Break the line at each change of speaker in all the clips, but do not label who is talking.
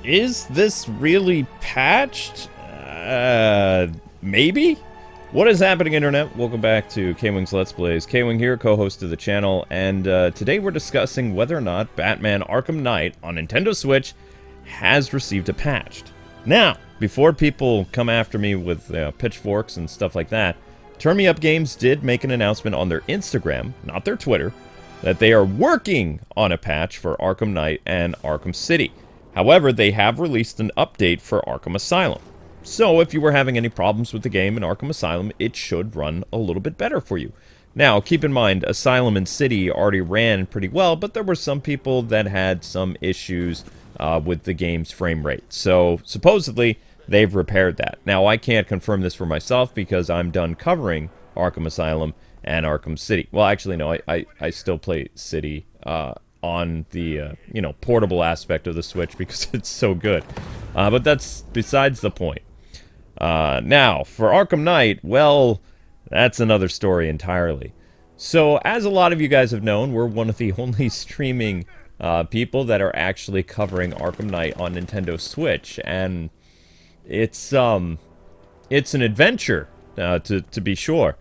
Is this really patched? Maybe? What is happening, Internet? Welcome back to Kwingsletsplays. Kwing here, co-host of the channel, and today we're discussing whether or not Batman Arkham Knight on Nintendo Switch has received a patch. Now, before people come after me with pitchforks and stuff like that, Turn Me Up Games did make an announcement on their Instagram, not their Twitter, that they are working on a patch for Arkham Knight and Arkham City. However, they have released an update for Arkham Asylum. So if you were having any problems with the game in Arkham Asylum, it should run a little bit better for you. Now, keep in mind, Asylum and City already ran pretty well, but there were some people that had some issues with the game's frame rate. So supposedly, they've repaired that. Now, I can't confirm this for myself because I'm done covering Arkham Asylum and Arkham City. Well, actually, no, I still play City on the, portable aspect of the Switch because it's so good. But that's besides the point. Now, for Arkham Knight, well, that's another story entirely. So, as a lot of you guys have known, we're one of the only streaming people that are actually covering Arkham Knight on Nintendo Switch, and it's an adventure, to be sure.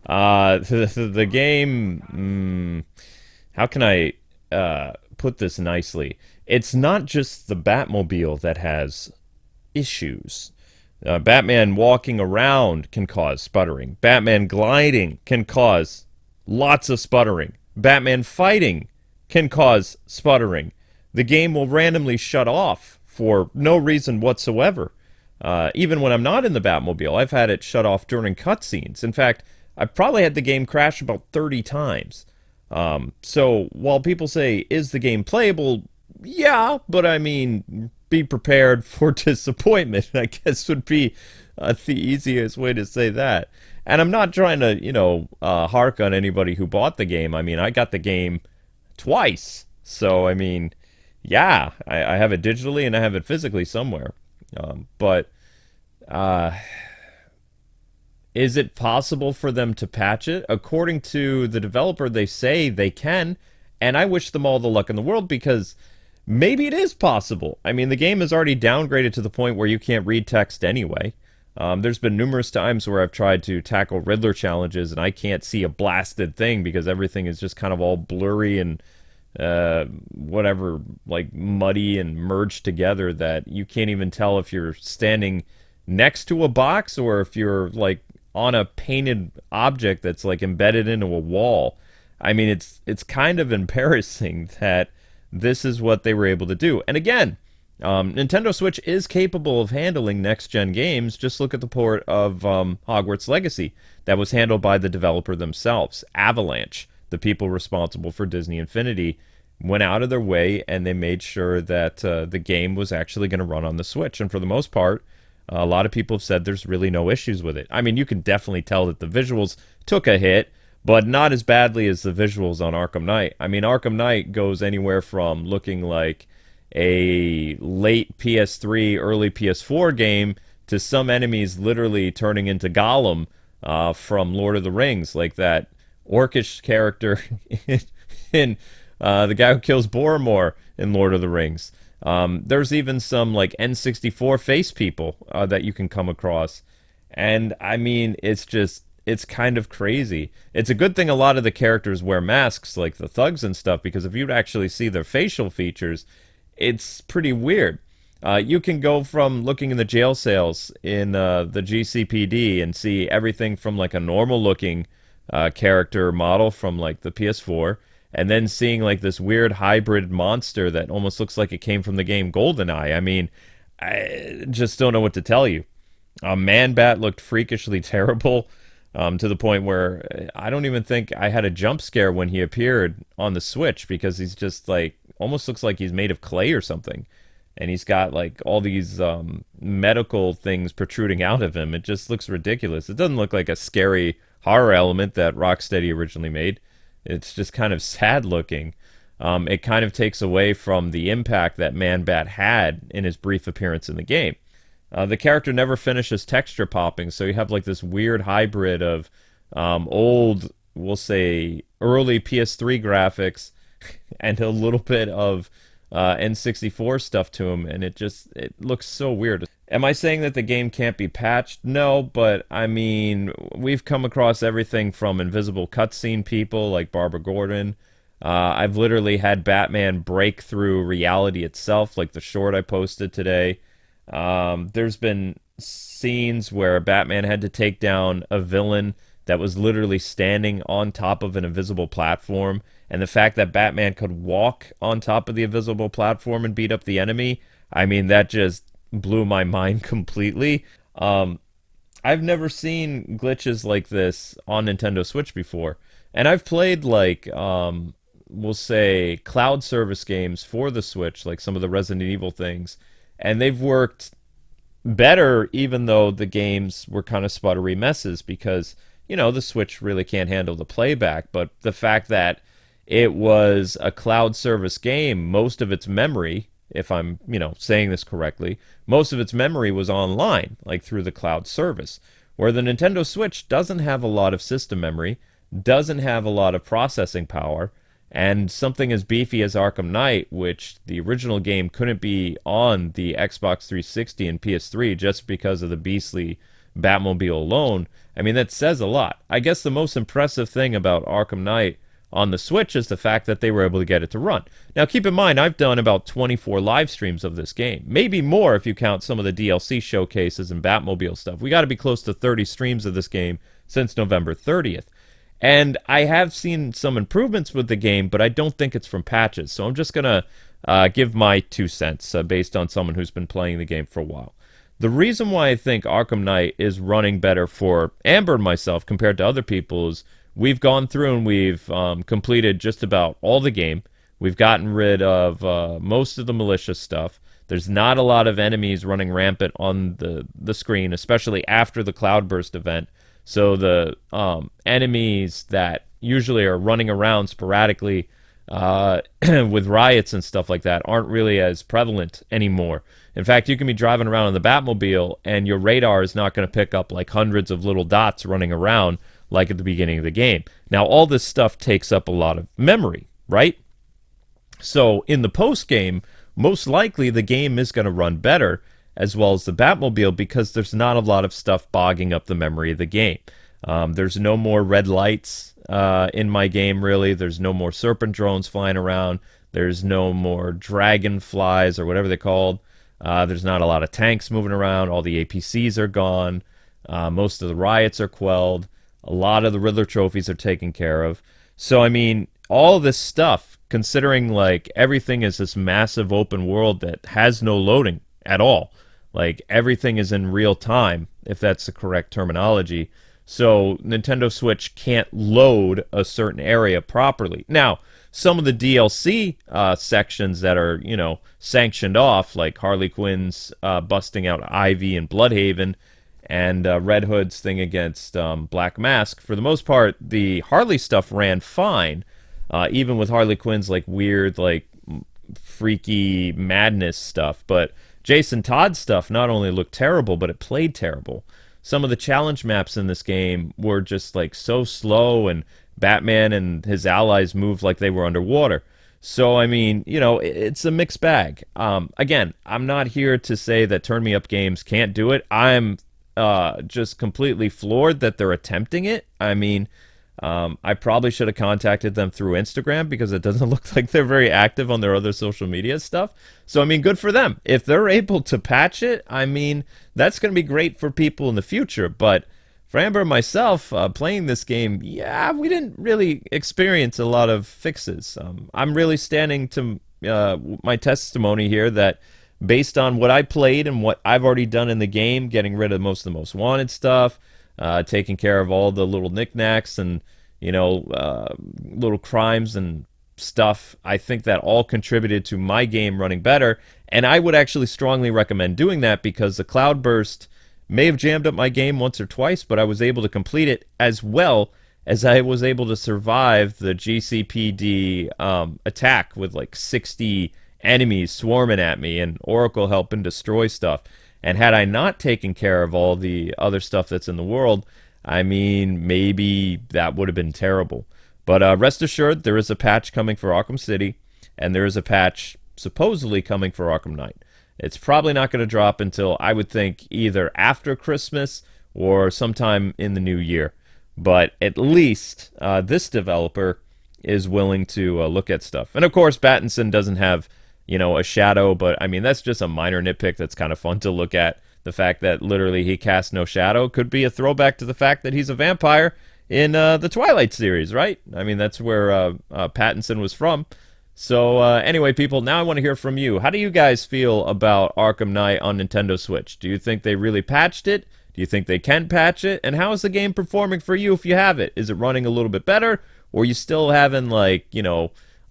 The game, how can I put this nicely? It's not just the Batmobile that has issues. Batman walking around can cause sputtering. Batman gliding can cause lots of sputtering. Batman fighting can cause sputtering. The game will randomly shut off for no reason whatsoever. Even when I'm not in the Batmobile, I've had it shut off during cutscenes. In fact, I've probably had the game crash about 30 times. So while people say, is the game playable? Yeah, but I mean, be prepared for disappointment, I guess would be the easiest way to say that. And I'm not trying to, hark on anybody who bought the game. I mean, I got the game twice. So, I mean, yeah, I have it digitally and I have it physically somewhere. But is it possible for them to patch it? According to the developer, they say they can. And I wish them all the luck in the world because maybe it is possible. I mean, the game is already downgraded to the point where you can't read text anyway. There's been numerous times where I've tried to tackle Riddler challenges and I can't see a blasted thing because everything is just kind of all blurry and whatever, like muddy and merged together that you can't even tell if you're standing next to a box or if you're like on a painted object that's like embedded into a wall. I mean, it's kind of embarrassing that this is what they were able to do. And again, Nintendo Switch is capable of handling next-gen games. Just look at the port of Hogwarts Legacy that was handled by the developer themselves. Avalanche, the people responsible for Disney Infinity, went out of their way and they made sure that the game was actually going to run on the Switch. And for the most part, a lot of people have said there's really no issues with it. I mean, you can definitely tell that the visuals took a hit, but not as badly as the visuals on Arkham Knight. I mean, Arkham Knight goes anywhere from looking like a late PS3, early PS4 game to some enemies literally turning into Gollum from Lord of the Rings, like that orcish character in the guy who kills Boromir in Lord of the Rings. There's even some like N64 face people that you can come across. And I mean, it's kind of crazy. It's a good thing a lot of the characters wear masks, like the thugs and stuff, because if you'd actually see their facial features, it's pretty weird. You can go from looking in the jail cells in the GCPD and see everything from like a normal-looking character model from like the PS4, and then seeing like this weird hybrid monster that almost looks like it came from the game GoldenEye. I mean, I just don't know what to tell you. Man-Bat looked freakishly terrible. To the point where I don't even think I had a jump scare when he appeared on the Switch because he's just like, almost looks like he's made of clay or something. And he's got like all these medical things protruding out of him. It just looks ridiculous. It doesn't look like a scary horror element that Rocksteady originally made. It's just kind of sad looking. It kind of takes away from the impact that Man-Bat had in his brief appearance in the game. The character never finishes texture popping, so you have like this weird hybrid of old, we'll say, early PS3 graphics and a little bit of N64 stuff to him, and it looks so weird. Am I saying that the game can't be patched? No, but I mean, we've come across everything from invisible cutscene people like Barbara Gordon. I've literally had Batman break through reality itself, like the short I posted today. There's been scenes where Batman had to take down a villain that was literally standing on top of an invisible platform. And the fact that Batman could walk on top of the invisible platform and beat up the enemy, I mean, that just blew my mind completely. I've never seen glitches like this on Nintendo Switch before. And I've played like we'll say cloud service games for the Switch, like some of the Resident Evil things, and they've worked better even though the games were kind of sputtery messes because the Switch really can't handle the playback. But the fact that it was a cloud service game, most of its memory, if I'm saying this correctly, most of its memory was online, like through the cloud service, where the Nintendo Switch doesn't have a lot of system memory, doesn't have a lot of processing power, and something as beefy as Arkham Knight, which the original game couldn't be on the Xbox 360 and PS3 just because of the beastly Batmobile alone. I mean, that says a lot. I guess the most impressive thing about Arkham Knight on the Switch is the fact that they were able to get it to run. Now, keep in mind, I've done about 24 live streams of this game. Maybe more if you count some of the DLC showcases and Batmobile stuff. We got to be close to 30 streams of this game since November 30th. And I have seen some improvements with the game, but I don't think it's from patches. So I'm just going to give my 2 cents based on someone who's been playing the game for a while. The reason why I think Arkham Knight is running better for Amber and myself compared to other people is we've gone through and we've completed just about all the game. We've gotten rid of most of the malicious stuff. There's not a lot of enemies running rampant on the screen, especially after the Cloudburst event. So the enemies that usually are running around sporadically with riots and stuff like that aren't really as prevalent anymore. In fact, you can be driving around in the Batmobile and your radar is not going to pick up like hundreds of little dots running around like at the beginning of the game. Now, all this stuff takes up a lot of memory, right? So in the post-game, most likely the game is going to run better as well as the Batmobile because there's not a lot of stuff bogging up the memory of the game. There's no more red lights in my game, really. There's no more serpent drones flying around. There's no more dragonflies or whatever they're called. There's not a lot of tanks moving around. All the APCs are gone. Most of the riots are quelled. A lot of the Riddler trophies are taken care of. So, I mean, all this stuff, considering like everything is this massive open world that has no loading at all. Like everything is in real time, if that's the correct terminology. So Nintendo Switch can't load a certain area properly. Now, some of the DLC sections that are, sanctioned off, like Harley Quinn's busting out Ivy and Bloodhaven, and Red Hood's thing against Black Mask, for the most part, the Harley stuff ran fine, even with Harley Quinn's like weird, like freaky madness stuff. But Jason Todd's stuff not only looked terrible, but it played terrible. Some of the challenge maps in this game were just like so slow, and Batman and his allies moved like they were underwater. So, I mean, it's a mixed bag. Again, I'm not here to say that Turn Me Up Games can't do it. I'm just completely floored that they're attempting it. I mean, I probably should have contacted them through Instagram because it doesn't look like they're very active on their other social media stuff. So, I mean, good for them. If they're able to patch it, I mean, that's going to be great for people in the future. But for Amber and myself, playing this game, yeah, we didn't really experience a lot of fixes. I'm really standing to my testimony here that based on what I played and what I've already done in the game, getting rid of most of the most wanted stuff, taking care of all the little knickknacks and, little crimes and stuff, I think that all contributed to my game running better. And I would actually strongly recommend doing that because the Cloudburst may have jammed up my game once or twice, but I was able to complete it as well as I was able to survive the GCPD attack with like 60 enemies swarming at me and Oracle helping destroy stuff. And had I not taken care of all the other stuff that's in the world, I mean, maybe that would have been terrible. But rest assured, there is a patch coming for Arkham City, and there is a patch supposedly coming for Arkham Knight. It's probably not going to drop until, I would think, either after Christmas or sometime in the new year. But at least this developer is willing to look at stuff. And of course, Pattinson doesn't have, a shadow, but I mean, that's just a minor nitpick that's kind of fun to look at. The fact that literally he casts no shadow could be a throwback to the fact that he's a vampire in the Twilight series, right? I mean, that's where Pattinson was from. So anyway, people, now I want to hear from you. How do you guys feel about Arkham Knight on Nintendo Switch? Do you think they really patched it? Do you think they can patch it? And how is the game performing for you if you have it? Is it running a little bit better? Or are you still having, like,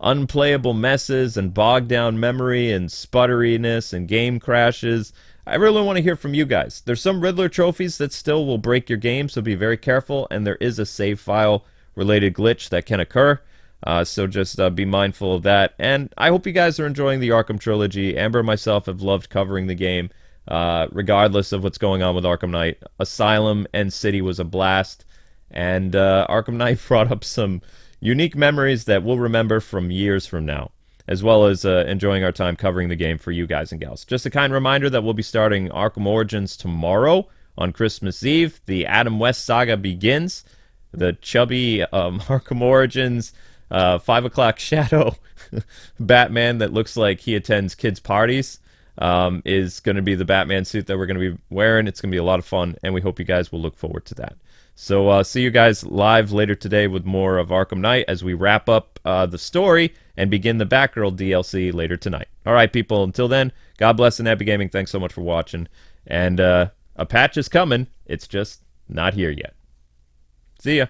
unplayable messes and bogged down memory and sputteriness and game crashes? I really want to hear from you guys. There's some Riddler trophies that still will break your game, so be very careful. And there is a save file related glitch that can occur. So just be mindful of that. And I hope you guys are enjoying the Arkham Trilogy. Amber and myself have loved covering the game, regardless of what's going on with Arkham Knight. Asylum and City was a blast. And Arkham Knight brought up some unique memories that we'll remember from years from now, as well as enjoying our time covering the game for you guys and gals. Just a kind reminder that we'll be starting Arkham Origins tomorrow on Christmas Eve. The Adam West saga begins. The chubby Arkham Origins 5 o'clock shadow Batman that looks like he attends kids' parties is going to be the Batman suit that we're going to be wearing. It's going to be a lot of fun, and we hope you guys will look forward to that. So see you guys live later today with more of Arkham Knight as we wrap up the story and begin the Batgirl DLC later tonight. All right, people, until then, God bless and happy gaming. Thanks so much for watching. And a patch is coming. It's just not here yet. See ya.